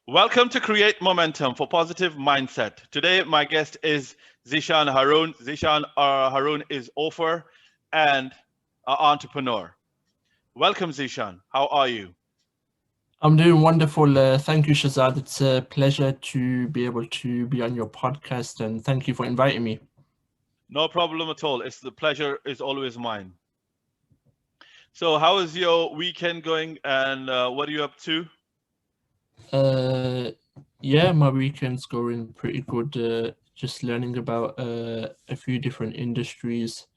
Welcome to Create Momentum for Positive Mindset. Today, my guest is Zeshan Haroon. Zeshan Haroon is author and an entrepreneur. Welcome, Zeshan. How are you? I'm doing wonderful. Thank you, Shahzad. It's a pleasure to be able to be on your podcast, and thank you for inviting me. No problem at all. It's the pleasure is always mine. So, how is your weekend going, and what are you up to? Uh, yeah, my weekend's going pretty good. Just learning about a few different industries,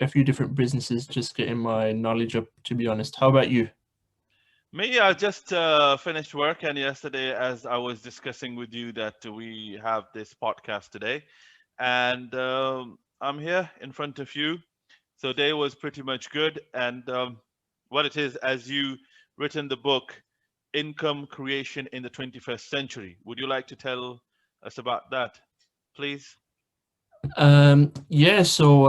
a few different businesses. Just getting my knowledge up. To be honest, how about you? Me, I just finished work, and yesterday, as I was discussing with you, that we have this podcast today, and I'm here in front of you. So day was pretty much good, and what it is, as you written the book, Income Creation in the 21st Century. Would you like to tell us about that, please? Yeah, so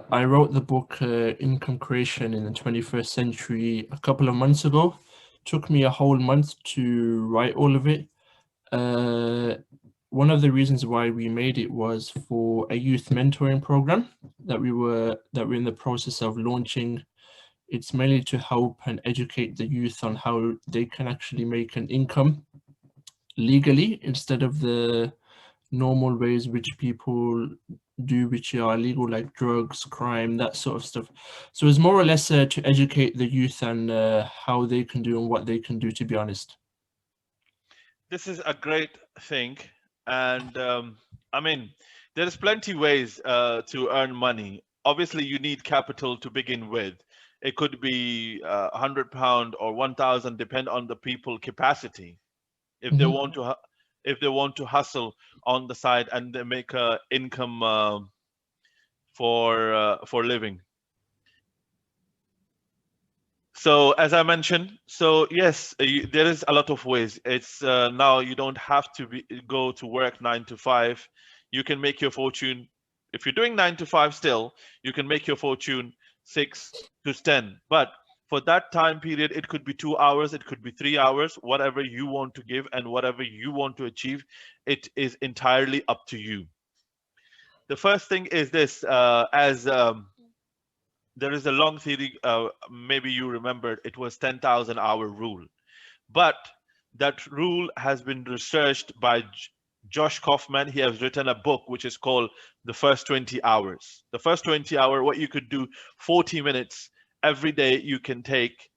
I wrote the book Income Creation in the 21st Century a couple of months ago. Took me a whole month to write all of it. Uh, One of the reasons why we made it was for a youth mentoring program that we're in the process of launching. It's mainly to help and educate the youth on how they can actually make an income legally instead of the normal ways which people do, which are illegal, like drugs, crime, that sort of stuff. So it's more or less to educate the youth and how they can do and what they can do, to be honest. This is a great thing, and I mean, there's plenty ways to earn money. Obviously, you need capital to begin with. It could be £100 or 1,000, depend on the people capacity. If they Mhm. want to if they want to hustle on the side and they make a income for living. So as I mentioned, so yes, there is a lot of ways. It's now you don't have to go to work 9 to 5. You can make your fortune. If you're doing 9 to 5 still, you can make your fortune 6 to 10. But for that time period, it could be 2 hours, it could be 3 hours, whatever you want to give and whatever you want to achieve, it is entirely up to you. The first thing is this: as there is a long theory, maybe you remembered, it was 10,000 hour rule. But that rule has been researched by Josh Kaufman. He has written a book which is called The First 20 Hours. The first 20 hour, what you could do, 40 minutes every day, you can take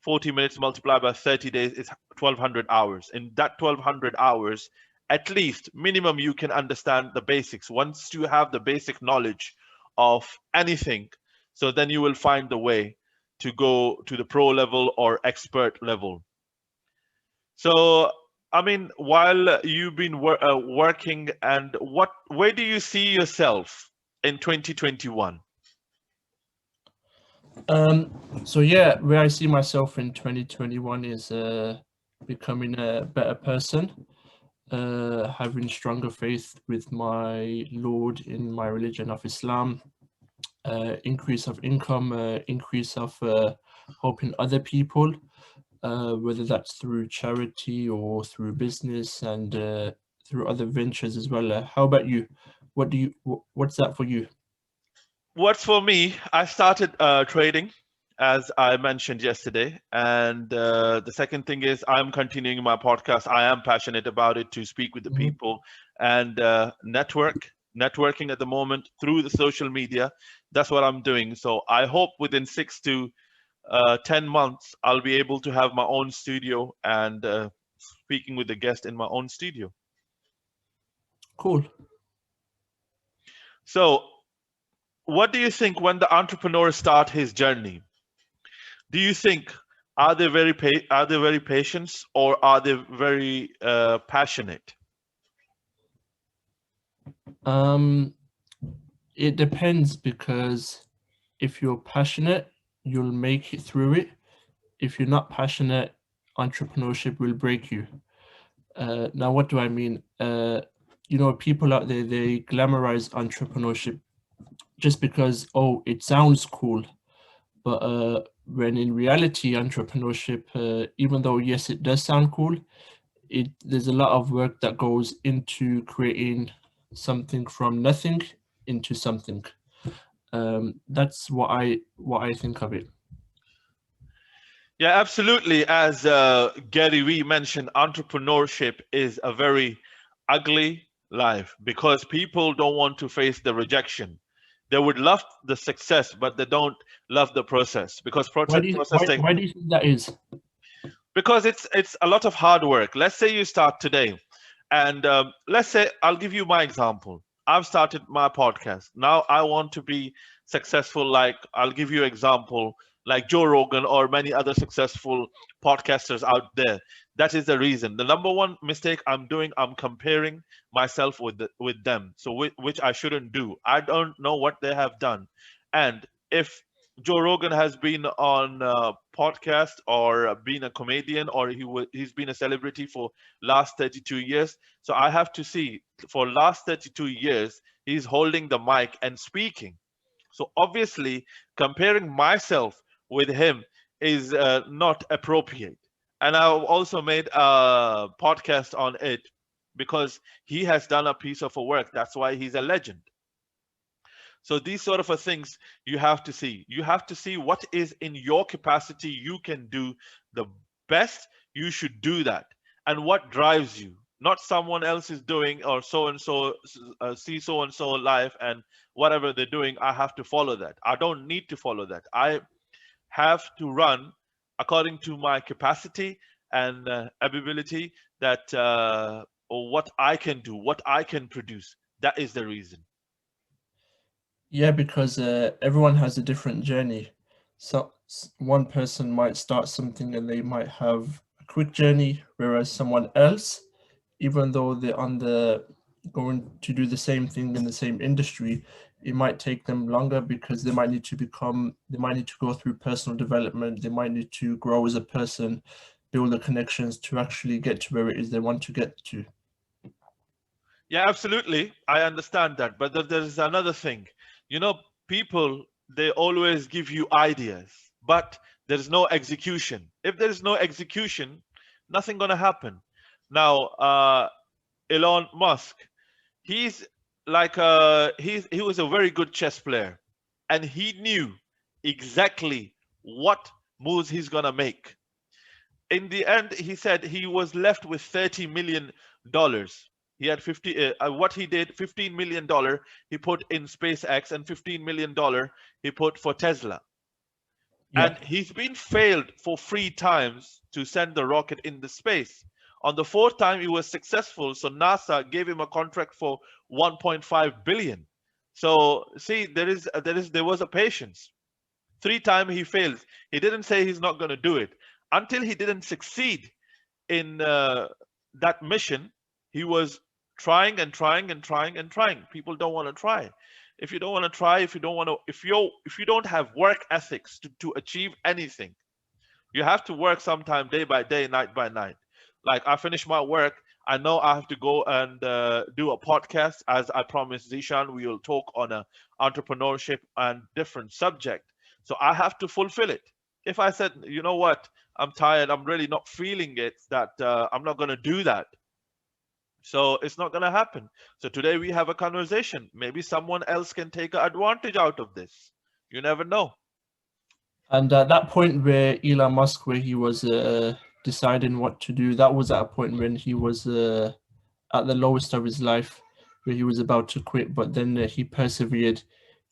40 minutes multiplied by 30 days is 1,200 hours. In that 1,200 hours, at least minimum, you can understand the basics. Once you have the basic knowledge of anything, so then you will find the way to go to the pro level or expert level. So, I mean, while you've been working, and where do you see yourself in 2021? So yeah, where I see myself in 2021 is becoming a better person, having stronger faith with my Lord in my religion of Islam, increase of income, increase of helping other people, whether that's through charity or through business and through other ventures as well. How about you? What's that for you? What's for me, I started trading, as I mentioned yesterday. And the second thing is, I'm continuing my podcast. I am passionate about it to speak with the Mhm. people and networking at the moment through the social media. That's what I'm doing. So I hope within 6 to 10 months, I'll be able to have my own studio and speaking with the guest in my own studio. Cool. So, what do you think when the entrepreneur start his journey? Do you think are they very patient or are they very passionate? Um, it depends because if you're passionate, you'll make it through it. If you're not passionate, entrepreneurship will break you. Now, what do I mean? People out there, they glamorize entrepreneurship just because, oh, it sounds cool. But when in reality, entrepreneurship, even though, yes, it does sound cool, There's a lot of work that goes into creating something from nothing into something. That's what I think of it. Yeah, absolutely. As Gary Vee mentioned, entrepreneurship is a very ugly life because people don't want to face the rejection. They would love the success, but they don't love the process because Why do you process why take, why do you think that is? because it's a lot of hard work. Let's say you start today, and let's say I'll give you my example. I've started my podcast. Now I want to be successful. Like I'll give you example, like Joe Rogan or many other successful podcasters out there. That is the reason. The number one mistake I'm doing, I'm comparing myself with them. So which I shouldn't do. I don't know what they have done, and if Joe Rogan has been on podcast or been a comedian or he's been a celebrity for last 32 years. So I have to see for last 32 years he's holding the mic and speaking. So obviously comparing myself with him is not appropriate. And I've also made a podcast on it because he has done a piece of a work. That's why he's a legend. So these sort of a things you have to see. You have to see what is in your capacity you can do the best. You should do that, and what drives you. Not someone else is doing or so and so see so and so life and whatever they're doing. I have to follow that. I don't need to follow that. I have to run according to my capacity and ability that or what I can do, what I can produce. That is the reason. Yeah, because everyone has a different journey. So one person might start something and they might have a quick journey, whereas someone else, even though they're on the going to do the same thing in the same industry, it might take them longer because they might need to go through personal development, they might need to grow as a person, build the connections to actually get to where it is they want to get to. Yeah, absolutely. I understand that. But there's another thing. You know, people, they always give you ideas, but there's no execution. If there's no execution, nothing gonna happen. Now, Elon Musk, he's he was a very good chess player, and he knew exactly what moves he's gonna make. In the end, he said he was left with $30 million. He had what he did, $15 million he put in SpaceX, and $15 million he put for Tesla. Yeah. And he's been failed for 3 times to send the rocket in the space. On the fourth time, he was successful, so NASA gave him a contract for 1.5 billion. So see, there was a patience. 3 times he failed. He didn't say he's not going to do it until he didn't succeed in that mission. He was trying and trying and trying and trying. People don't want to try. If you don't want to try, if you don't want to, if you don't have work ethics to achieve anything, you have to work sometime day by day, night by night. Like I finish my work, I know I have to go and do a podcast. As I promised Zishan, we will talk on a entrepreneurship and different subject. So I have to fulfill it. If I said, you know what, I'm tired, I'm really not feeling it, that I'm not going to do that. So it's not going to happen. So today we have a conversation. Maybe someone else can take advantage out of this. You never know. And at that point where Elon Musk, where he was deciding what to do, that was at a point when he was at the lowest of his life, where he was about to quit. But then he persevered.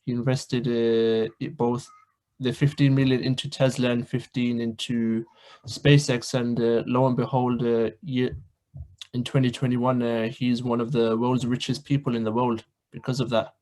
He invested both the 15 million into Tesla and 15 into SpaceX, and lo and behold, in 2021, he's one of the world's richest people in the world because of that.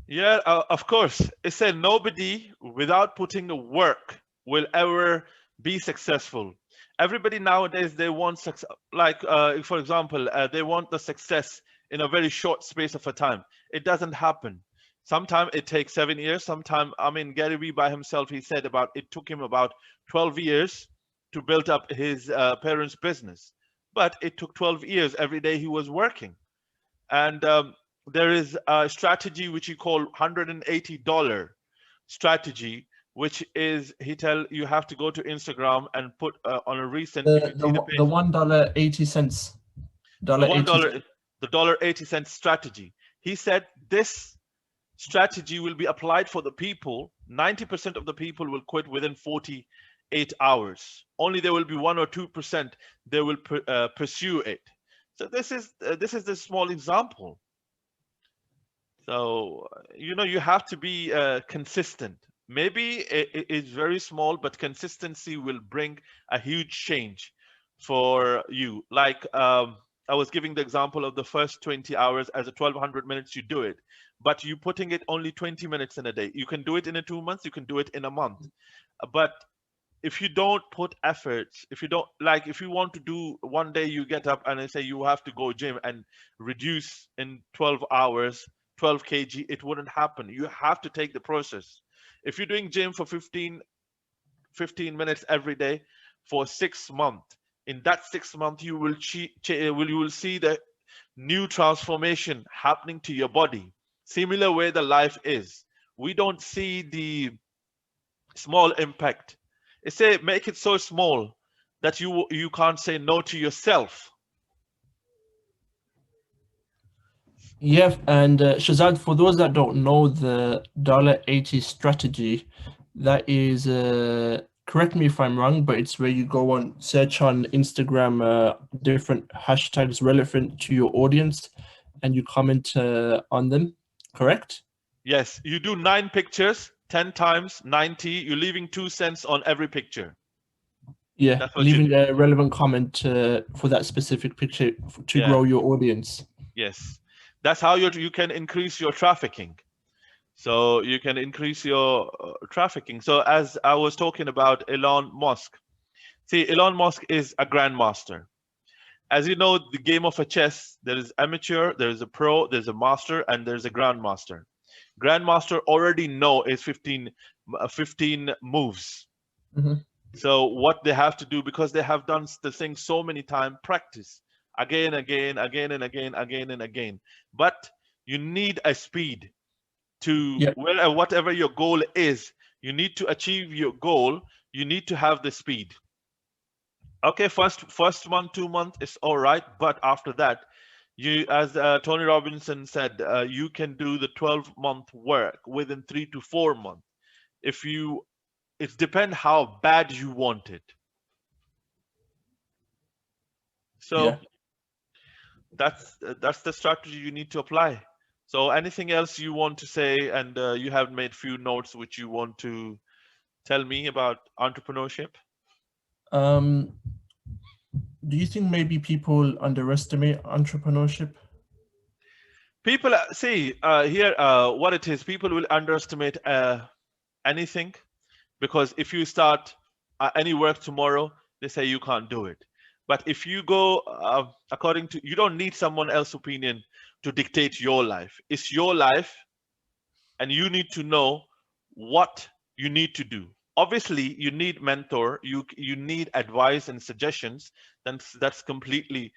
Yeah, of course. It said nobody without putting the work will ever be successful. Everybody nowadays they want success. Like, for example, they want the success in a very short space of a time. It doesn't happen. Sometimes it takes 7 years. Sometimes, I mean, Gary Vee by himself, he said about it took him about 12 years to build up his parents' business. But it took 12 years every day he was working. And there is a strategy which you call $180 strategy, which is you have to go to Instagram and put on a recent, if The you see the the page, $1.80, the dollar one 80. dollar the $1.80 strategy. He said this strategy will be applied for the people. 90% of the people will quit within 48 hours. Only there will be 1 or 2% they will pursue it. So this is the small example. So you have to be consistent. Maybe it's very small, but consistency will bring a huge change for you. Like I was giving the example of the first 20 hours as a 1200 minutes, you do it, but you putting it only 20 minutes in a day. You can do it in a 2 months, you can do it in a month. But if you don't put efforts, if you don't, like, if you want to do one day, you get up and I say you have to go gym and reduce in 12 hours 12 kg, it wouldn't happen. You have to take the process. If you're doing gym for 15 minutes every day for 6 months, in that 6 month you will you will see the new transformation happening to your body. Similar way the life is, we don't see the small impact. It say make it so small that you can't say no to yourself. Yeah, and Shazad, for those that don't know the $1.80 strategy, that is, correct me if I'm wrong, but it's where you go on search on Instagram different hashtags relevant to your audience, and you comment on them. Correct? Yes, you do 9 pictures, 10 times 90, you're leaving 2 cents on every picture. Yeah, That's what you leaving do. a relevant comment for that specific picture to Yeah. grow your audience. Yes, that's how you can increase your trafficking. So you can increase your trafficking. So as I was talking about Elon Musk, see, Elon Musk is a grandmaster. As you know, the game of a chess, there is amateur, there is a pro, there's a master, and there's a grandmaster. Grandmaster already know is 15 moves. Mhm. So what they have to do, because they have done the thing so many times, practice again, again, again, and again, again, and again. But you need a speed to Yeah, whatever your goal is. You need to achieve your goal. You need to have the speed. Okay, first month, 2 months is all right, but after that, as Tony Robinson said, you can do the 12-month work within 3 to 4 months. If you, it depends how bad you want it. yeah. So that's the strategy you need to apply. So anything else you want to say, and you have made few notes which you want to tell me about entrepreneurship? Um, do you think maybe people underestimate entrepreneurship? People see here what it is. People will underestimate anything, because if you start any work tomorrow, they say you can't do it. But if you go according to, you don't need someone else's opinion to dictate your life. It's your life, and you need to know what you need to do. Obviously you need mentor, you need advice and suggestions. That's completely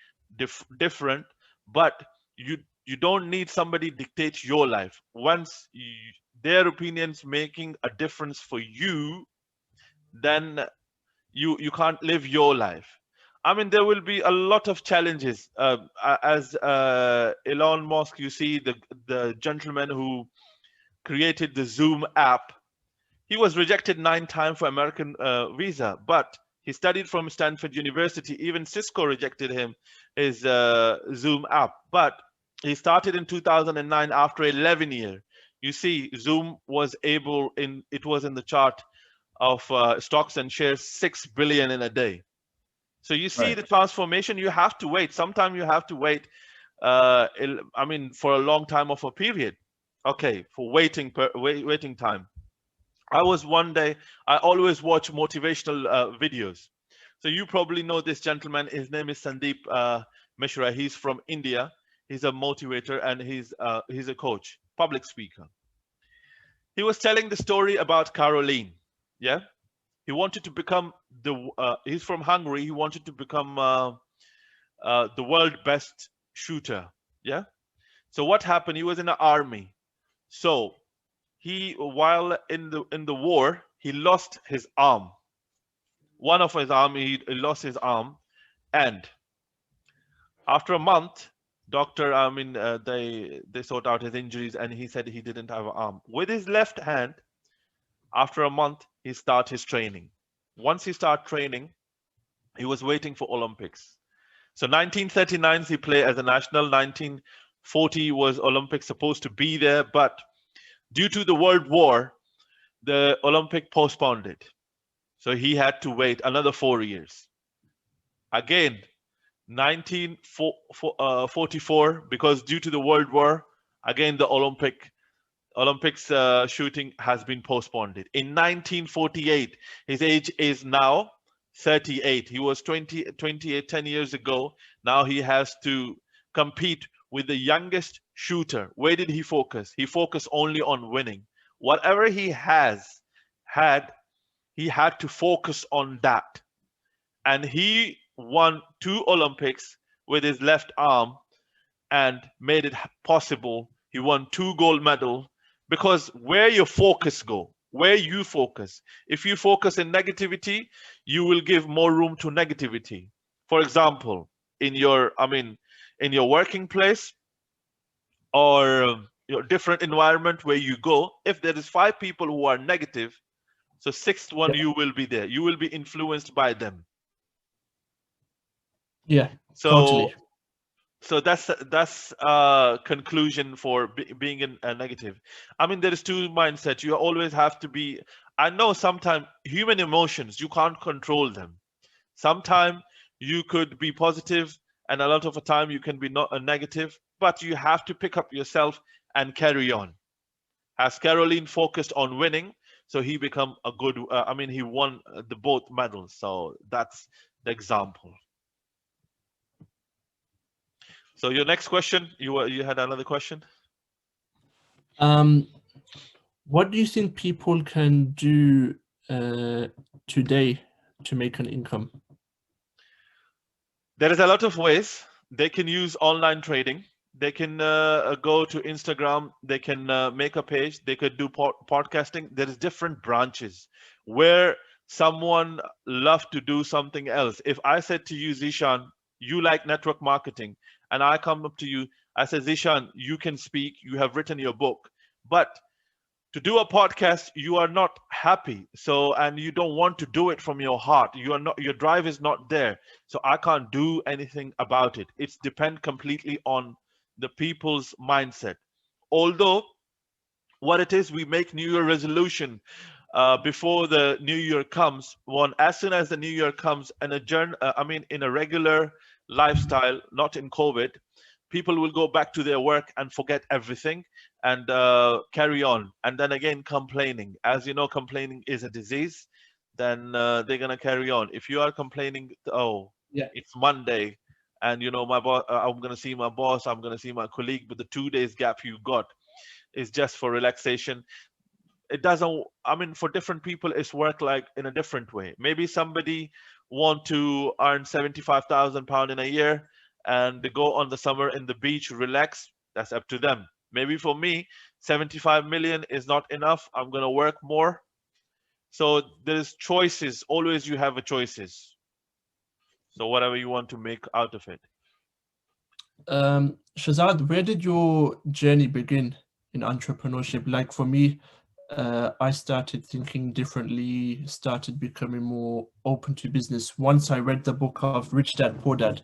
different. But you you don't need somebody dictate your life. Once their opinions making a difference for you, then you can't live your life. I mean, there will be a lot of challenges. As Elon Musk, you see the gentleman who created the Zoom app. He was rejected 9 times for American visa, but he studied from Stanford University. Even Cisco rejected him, his Zoom app. But he started in 2009 after 11 years. You see, Zoom was able it was in the chart of stocks and shares 6 billion in a day. So you see Right. the transformation. You have to wait. Sometimes you have to wait. I mean, for a long time of a period. Okay, for waiting time. I was one day, I always watch motivational videos. So you probably know this gentleman. His name is Sandeep Mishra. He's from India. He's a motivator, and he's a coach, public speaker. He was telling the story about Caroline. Yeah, he wanted to become he's from Hungary. He wanted to become the world best shooter. Yeah. So what happened? He was in the army. So he, while in the war, he lost his arm. One of his arm, he lost his arm, and after a month, doctor, they sort out his injuries, and he said he didn't have an arm. With his left hand, after a month, he start his training. Once he start training, he was waiting for Olympics. So 1939 he played as a national. 1940 was Olympics supposed to be there, but due to the World War, the Olympic postponed it. So he had to wait another 4 years. Again, 1944, because due to the World War, again the Olympics shooting has been postponed. In 1948, his age is now 38. He was 28 10 years ago. Now he has to compete with the youngest shooter. Where did he focus? He focused only on winning. Whatever he has had, he had to focus on that. And he won 2 Olympics with his left arm and made it possible. He won 2 gold medals because where your focus go, where you focus. If you focus in negativity, you will give more room to negativity. For example, in your, in your working place or your different environment where you go, if there is 5 people who are negative, so sixth one Yeah. you will be there. You will be influenced by them. Yeah, So totally. so that's conclusion for being in a negative. There is two mindset. You always have to be. I know sometimes human emotions you can't control them. Sometimes you could be positive, and a lot of the time you can be not a negative. But you have to pick up yourself and carry on. As Caroline focused on winning, so he become a good. He won the both medals. So that's the example. So your next question, you had another question. Um, what do you think people can do uh, today to make an income? There is a lot of ways. They can use online trading. They can go to Instagram. They can make a page. They could do podcasting. There is different branches where someone love to do something else. If I said to you, Zishan, you like network marketing, and I come up to you, I said, Zishan, you can speak. You have written your book, but to do a podcast you are not happy, so, and you don't want to do it from your heart, you are not, your drive is not there, so I can't do anything about it. It's depend completely on the people's mindset. Although what it is, we make new year resolution before the new year comes. One, as soon as the new year comes, and in a regular lifestyle, not in COVID, people will go back to their work and forget everything and carry on, and then again complaining. As you know, complaining is a disease. Then they're gonna carry on. If you are complaining, oh, Yeah. it's Monday, and my boss, I'm gonna see my boss, I'm gonna see my colleague, but the 2 days gap you got is just for relaxation. It doesn't, for different people it's work like in a different way. Maybe somebody want to earn 75,000 pound in a year and they go on the summer in the beach, relax. That's up to them. Maybe for me, 75 million is not enough. I'm going to work more. So there's choices. Always you have a choices. So whatever you want to make out of it. Shahzad, where did your journey begin in entrepreneurship? Like for me, I started thinking differently, started becoming more open to business once I read the book of Rich Dad Poor Dad.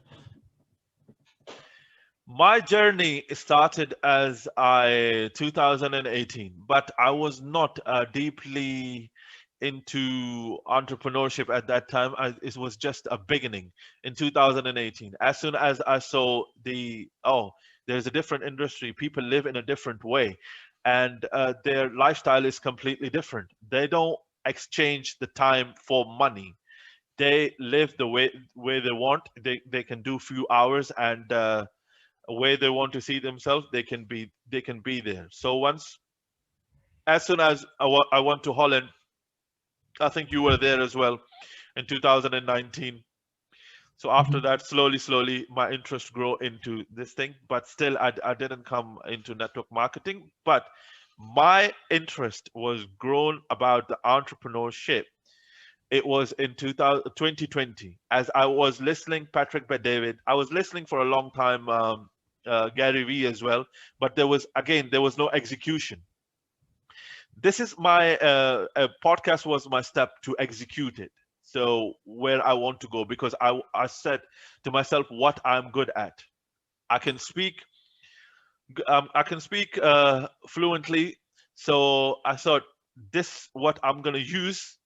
My journey started as I 2018, but I was not deeply into entrepreneurship at that time. It was just a beginning in 2018. As soon as I saw there's a different industry, people live in a different way, and their lifestyle is completely different. They don't exchange the time for money. They live the way they want. They can do few hours, and where they want to see themselves, they can be there. So once, as soon as I went to Holland, I think you were there as well in 2019. So after Mhm. that, slowly, my interest grew into this thing, but still, I didn't come into network marketing. But My interest was grown about the entrepreneurship. It was in 2020 as I was listening Patrick Bet David. I was listening for a long time Gary Vee as well, but there was no execution. This is my podcast was my step to execute it. So where I want to go, because I said to myself what I'm good at. I can speak I can speak fluently. So I thought this what I'm gonna use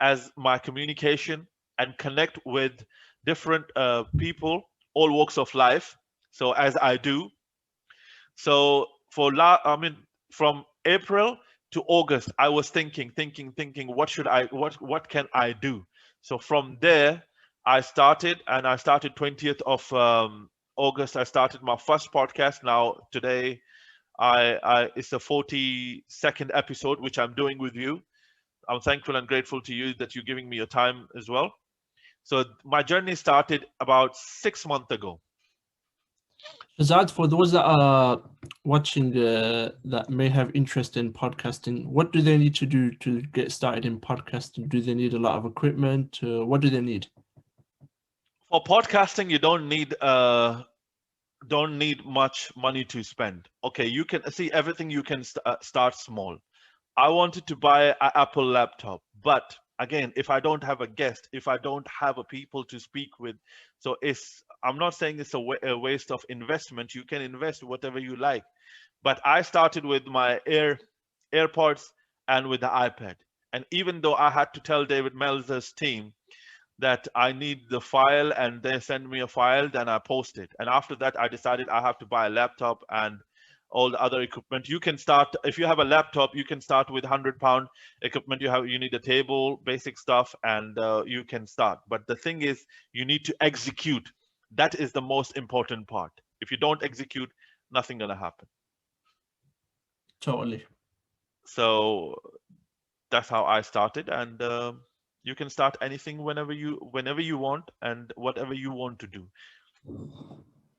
as my communication and connect with different people, all walks of life. So as I do, so I mean, from April to August, I was thinking, what can I do? So from there, I started 20th of August. I started my first podcast. Now today, it's the 42nd episode, which I'm doing with you. I'm thankful and grateful to you that you're giving me your time as well. So my journey started about 6 months ago. Shazad, for those that are watching that may have interest in podcasting, what do they need to do to get started in podcasting? Do they need a lot of equipment? What do they need? For podcasting, you don't need much money to spend. Okay, you can see everything. You can start small. I wanted to buy an Apple laptop, but again, if I don't have a guest, if I don't have a people to speak with, so I'm not saying it's a waste of investment. You can invest whatever you like, but I started with my AirPods and with the iPad. And even though I had to tell David Melzer's team that I need the file and they send me a file, then I post it. And after that, I decided I have to buy a laptop and all the other equipment. You can start if you have a laptop, you can start with £100 equipment. You need a table, basic stuff, and you can start. But the thing is, you need to execute. That is the most important part. If you don't execute, nothing gonna happen. Totally. So that's how I started, and you can start anything whenever you want and whatever you want to do.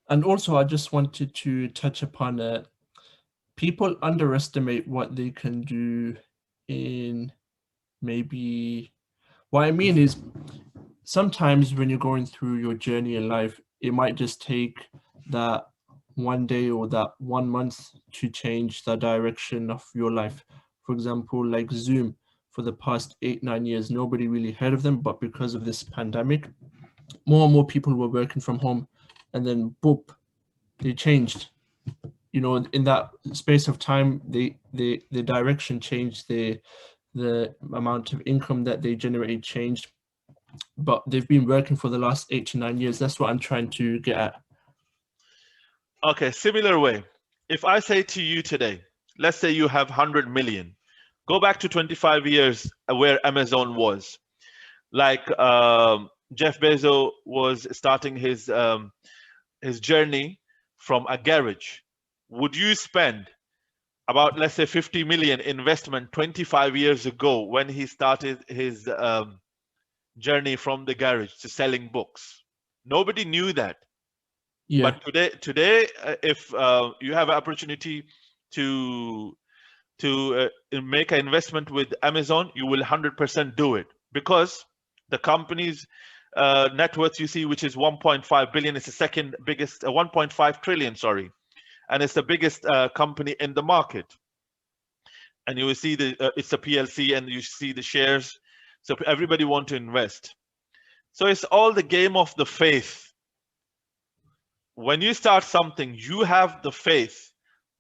And also, I just wanted to touch upon people underestimate what they can do in maybe. What I mean is, sometimes when you're going through your journey in life, it might just take that one day or that 1 month to change the direction of your life. For example, like Zoom, for the past 8, 9 years, nobody really heard of them, but because of this pandemic, more and more people were working from home, and then boop, they changed. In that space of time, the direction changed, the amount of income that they generated changed, but they've been working for the last 8 to 9 years. That's what I'm trying to get at. Okay, similar way. If I say to you today, let's say you have 100 million, go back to 25 years where Amazon was. Like Jeff Bezos was starting his journey from a garage. Would you spend about, let's say, 50 million investment 25 years ago when he started his journey from the garage to selling books? Nobody knew that. Yeah. But today, if you have an opportunity to make an investment with Amazon, you will 100% do it, because the company's net worth, you see, which is 1.5 billion, is the second biggest, 1.5 trillion, sorry, and it's the biggest company in the market. And you will see it's a PLC, and you see the shares. So everybody want to invest. So it's all the game of the faith. When you start something, you have the faith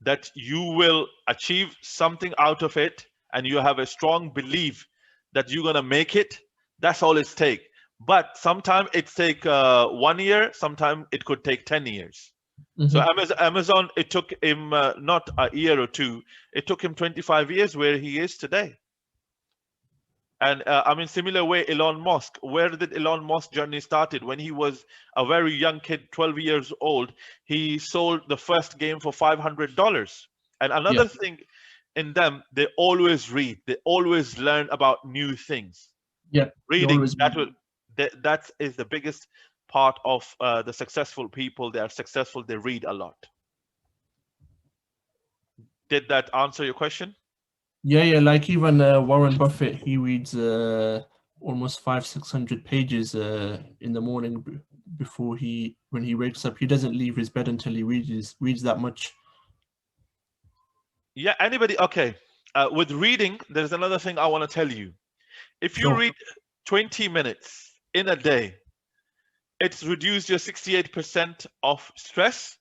that you will achieve something out of it, and you have a strong belief that you're going to make it. That's all it takes. But sometimes it take 1 year, sometimes it could take 10 years. So Amazon, it took him not a year or two, it took him 25 years where he is today. And I mean, similar way, Elon Musk. Where did Elon Musk journey started? When he was a very young kid, 12 years old, he sold the first game for $500. And Yeah. another thing in them, they always read. They always learn about new things. Yeah. You Reading, always. that is the biggest part of the successful people. They are successful. They read a lot. Did that answer your question? Yeah, like even Warren Buffett, he reads almost 500-600 pages in the morning before when he wakes up. He doesn't leave his bed until he reads that much. Yeah, anybody? Okay. With reading, there's another thing I want to tell you. If you Sure. read 20 minutes in a day, it's reduced your 68% of stress,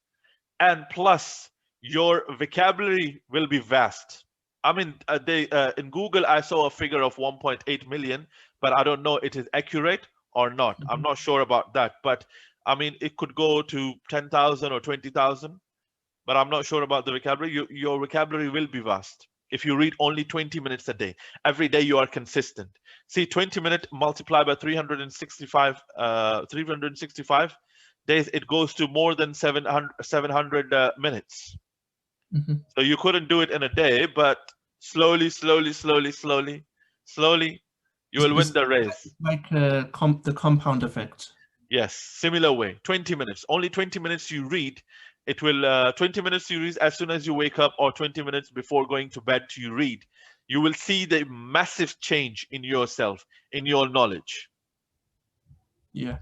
and plus your vocabulary will be vast. I mean, they in Google I saw a figure of 1.8 million, but I don't know it is accurate or not. I'm Mhm. not sure about that, but I mean it could go to 10,000 or 20,000, but I'm not sure about the vocabulary. Your vocabulary will be vast if you read only 20 minutes a day. Every day you are consistent. See, 20 minutes multiplied by 365 days, it goes to more than 700 minutes. Mhm. So you couldn't do it in a day, but slowly, slowly, slowly, slowly, slowly, you will win It's the race. like the compound effect. Yes, similar way. 20 minutes. Only 20 minutes you read. It will 20 minutes you read as soon as you wake up, or 20 minutes before going to bed you read. You will see the massive change in yourself, in your knowledge. Yeah.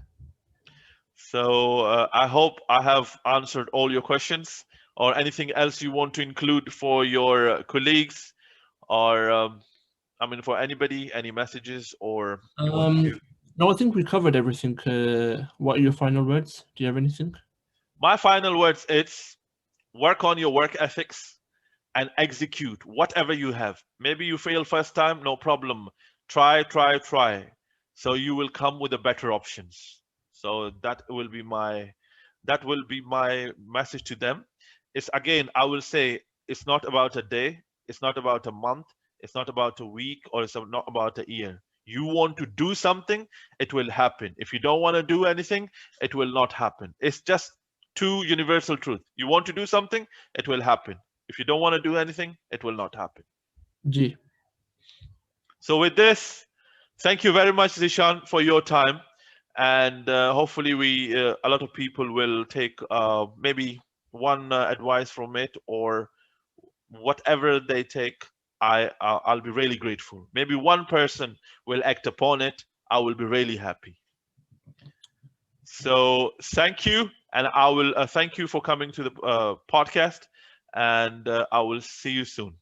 So I hope I have answered all your questions, or anything else you want to include for your colleagues, or I mean for anybody, any messages, or you want to. No, I think we covered everything. What are your final words? Do you have anything? My final words, it's work on your work ethics and execute whatever you have. Maybe you fail first time, no problem. Try, try, try. So you will come with the better options. So that will be my message to them. It's again, I will say it's not about a day, it's not about a month, it's not about a week, or it's not about a year. You want to do something, it will happen. If you don't want to do anything, it will not happen. It's just two universal truth. You want to do something, it will happen. If you don't want to do anything, it will not happen. G. So, with this, thank you very much, Zishan, for your time. And hopefully, a lot of people will take maybe one advice from it, or whatever they take. I'll be really grateful. Maybe one person will act upon it. I will be really happy. So, thank you. And I will thank you for coming to the podcast. And I will see you soon.